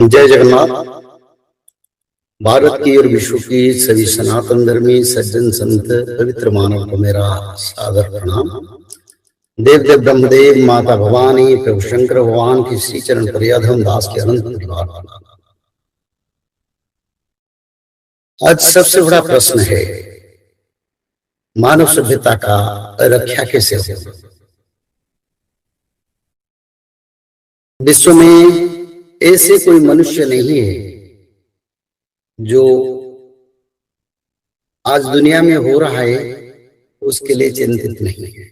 जय जगन्नाथ। भारत की और विश्व की सभी सनातन धर्मी सज्जन संत पवित्र मानव को मेरा सादर प्रणाम। देव देव ब्रह्मदेव, माता भवानी, प्रभु शंकर भगवान की श्री चरण पर्याधम दास के अनंत परिवार। आज सबसे बड़ा प्रश्न है, मानव सभ्यता का रक्षा कैसे हो। विश्व में ऐसे कोई मनुष्य नहीं है जो आज दुनिया में हो रहा है उसके लिए चिंतित नहीं है।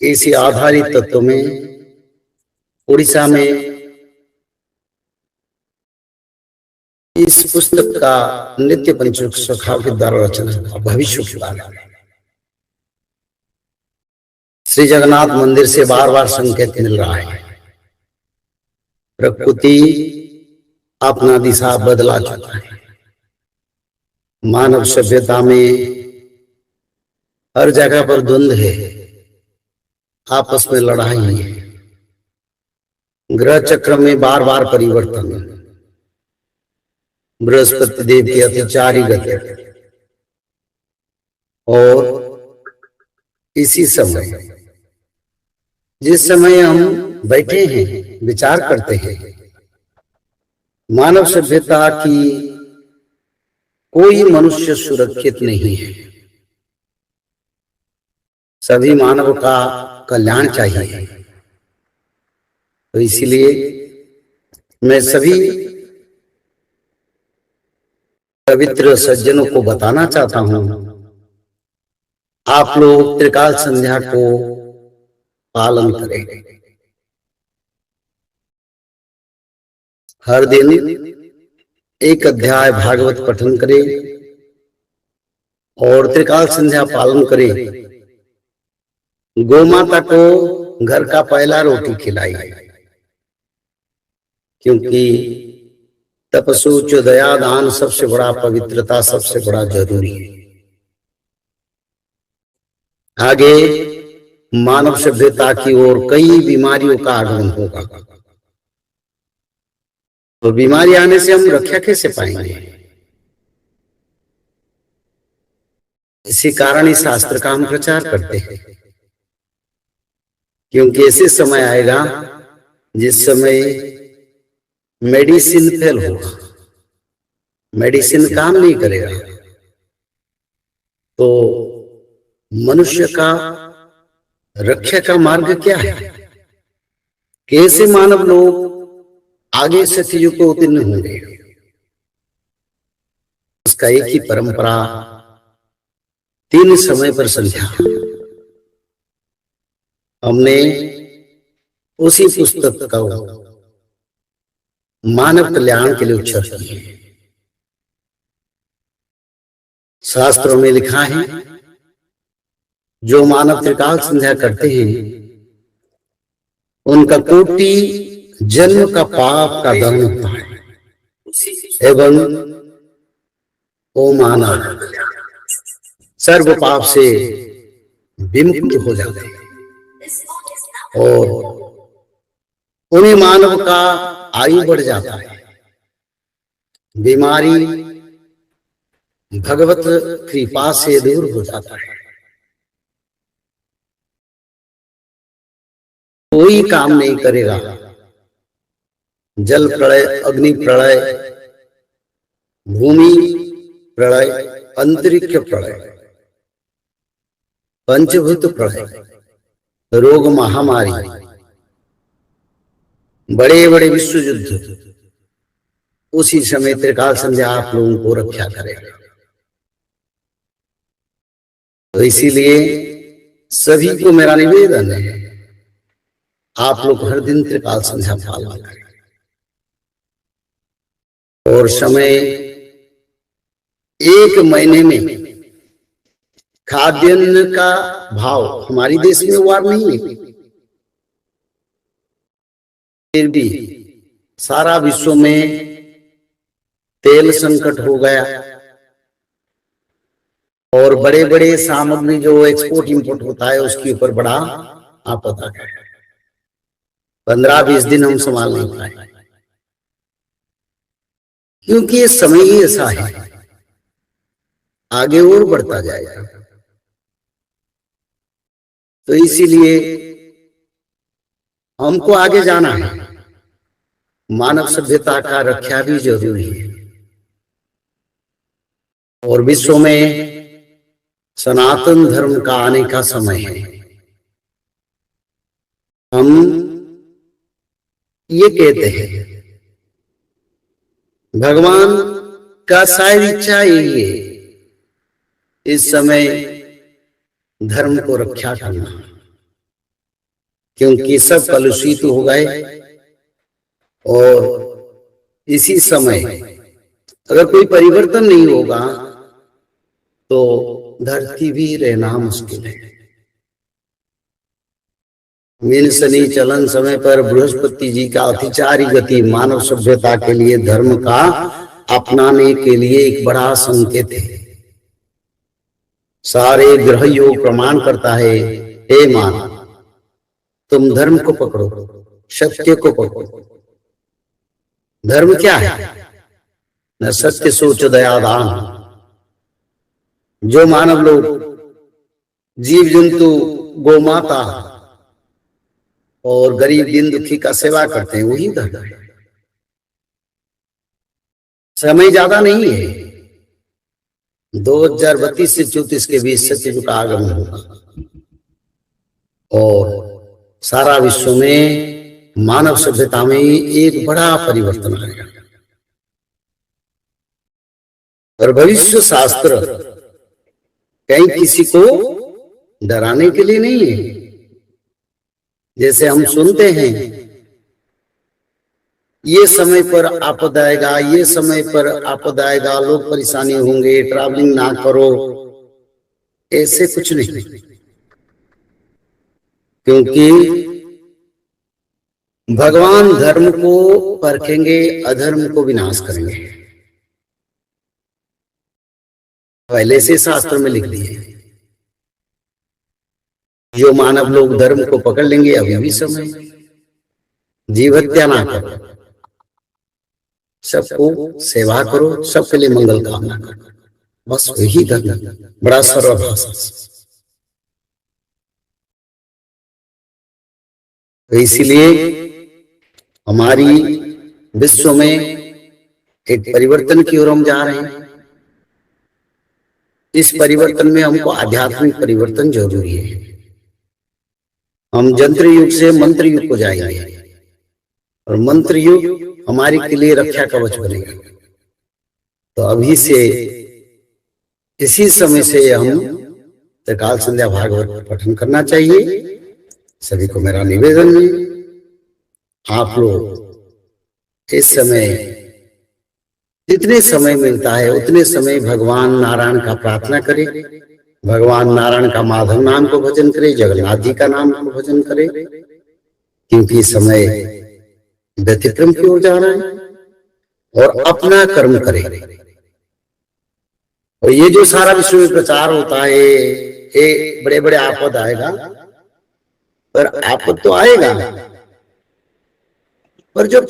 इसी आधारित तत्व में उड़ीसा में इस पुस्तक का नित्य पंचुक सखा के द्वारा रचना भविष्य के बारे में श्री जगन्नाथ मंदिर से बार बार संकेत मिल रहा है। प्रकृति अपना दिशा बदला चुका है। मानव सभ्यता में हर जगह पर द्वंद्व है, आपस में लड़ाई है, ग्रह चक्र में बार बार परिवर्तन, बृहस्पति देव की अतिचारी गति, और इसी समय जिस समय हम बैठे हैं विचार करते हैं, मानव सभ्यता की कोई मनुष्य सुरक्षित नहीं है। सभी मानव का कल्याण चाहिए। तो इसीलिए मैं सभी पवित्र सज्जनों को बताना चाहता हूं, आप लोग त्रिकाल संध्या को पालन करें। हर दिन एक अध्याय भागवत पठन करें और त्रिकाल संध्या पालन करें। गौ माता को घर का पहला रोटी खिलाइए, क्योंकि तपस्सु दया दान सबसे बड़ा पवित्रता, सबसे बड़ा जरूरी है। आगे मानव सभ्यता की ओर कई बीमारियों का आगमन होगा, तो बीमारी आने से हम रक्षा कैसे पाएंगे। इसी कारण इस शास्त्र का हम प्रचार करते हैं, क्योंकि ऐसे समय आएगा जिस समय मेडिसिन फेल होगा, मेडिसिन काम नहीं करेगा। तो मनुष्य का रक्षा का मार्ग क्या है, कैसे मानव लोग आगे सतयुग को उत्तीर्ण होंगे। उसका एक ही परंपरा, तीन समय पर संध्या। हमने उसी पुस्तक का मानव कल्याण के लिए उच्चारण किए। शास्त्रों में लिखा है, जो मानव त्रिकाल संध्या करते हैं उनका कोटि जन्म का पाप का दहन होता है एवं वो मानव सर्व पाप से विमुक्त हो जाते हैं और उन्हें मानव का आयु बढ़ जाता है। बीमारी भगवत कृपा से दूर हो जाता है। कोई काम नहीं करेगा। जल प्रलय, अग्नि प्रलय, भूमि प्रलय, अंतरिक्ष प्रलय, पंचभूत प्रलय, रोग महामारी, बड़े बड़े विश्व युद्ध, उसी समय त्रिकाल संध्या आप लोगों को रक्षा करेगा। तो इसीलिए सभी को मेरा निवेदन है, आप लोग हर दिन त्रिकाल संध्या पालन करें। और समय एक महीने में खाद्यान्न का भाव हमारे देश में हुआ नहीं है, फिर भी सारा विश्व में तेल संकट हो गया और बड़े बड़े सामग्री जो एक्सपोर्ट इंपोर्ट होता है उसके ऊपर बड़ा आपदा है। 15-20 दिन हम संभाल नहीं पाए, क्योंकि ये समय ही ऐसा है, आगे और बढ़ता जाएगा। तो इसीलिए हमको आगे जाना है, मानव सभ्यता का रक्षा भी जरूरी है। और विश्व में सनातन धर्म का आने का समय है। हम ये कहते हैं, भगवान का शायद इच्छा यही है इस समय धर्म को रक्षा करना, क्योंकि सब कलुषित हो गए। और इसी समय अगर कोई परिवर्तन नहीं होगा तो धरती भी रहना मुश्किल है। मीन शनि चलन समय पर बृहस्पति जी का अतिचारी गति मानव सभ्यता के लिए धर्म का अपनाने के लिए एक बड़ा संकेत है। सारे ग्रह योग प्रमाण करता है, हे मानव, तुम धर्म को पकड़ो, सत्य को पकड़ो। धर्म क्या है? न सत्य सोच दया दान। जो मानव लोग जीव जंतु, गौ माता और गरीब दीन दुखी का सेवा करते हैं, वही धर्म है। समय ज्यादा नहीं है, 2032 से 34 के बीच सत्ययुग का आगमन होगा और सारा विश्व में मानव सभ्यता में एक बड़ा परिवर्तन आएगा। और भविष्य शास्त्र कहीं किसी को डराने के लिए नहीं है। जैसे हम सुनते हैं, ये समय पर आपदा आएगा, ये समय पर आपदा आएगा, लोग परेशानी होंगे, ट्रैवलिंग ना करो, ऐसे कुछ नहीं। क्योंकि भगवान धर्म को परखेंगे, अधर्म को विनाश करेंगे, पहले से शास्त्र में लिख दिए। जो मानव लोग धर्म को पकड़ लेंगे, अभी भी समय, जीव हत्या ना करो, सबको सेवा करो, सबके लिए मंगल कामना करो, बस वही धर्म बड़ा सर्वभाषा। तो इसीलिए हमारी विश्व में एक परिवर्तन की ओर हम जा रहे हैं। इस परिवर्तन में हमको आध्यात्मिक परिवर्तन जरूरी है। हम यंत्र युग से मंत्र युग को जाएंगे और मंत्र युग हमारे के लिए रक्षा कवच बनेगा। तो अभी से, इसी समय से हम त्रिकाल संध्या भागवत पठन करना चाहिए। सभी को मेरा निवेदन है, आप लोग इस समय जितने समय मिलता है उतने समय भगवान नारायण का प्रार्थना करें, भगवान नारायण का माधव नाम को भजन करें, जगन्नाथ जी का नाम को भजन करें, क्योंकि समय व्यतिक्रम की ओर जा रहा है। और अपना कर्म करें। और ये जो सारा विश्व में प्रचार होता है, ये बड़े बड़े आपद आएगा, पर आपद तो आएगा, पर जो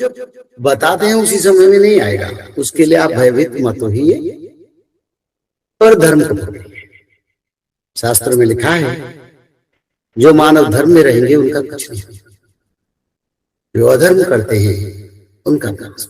बताते हैं उसी समय में नहीं आएगा। उसके लिए आप भयभीत मत होइए, पर धर्म को पकड़िए। शास्त्र में लिखा है, जो मानव धर्म में रहेंगे उनका कुछ नहीं, जो अधर्म करते हैं उनका नाश।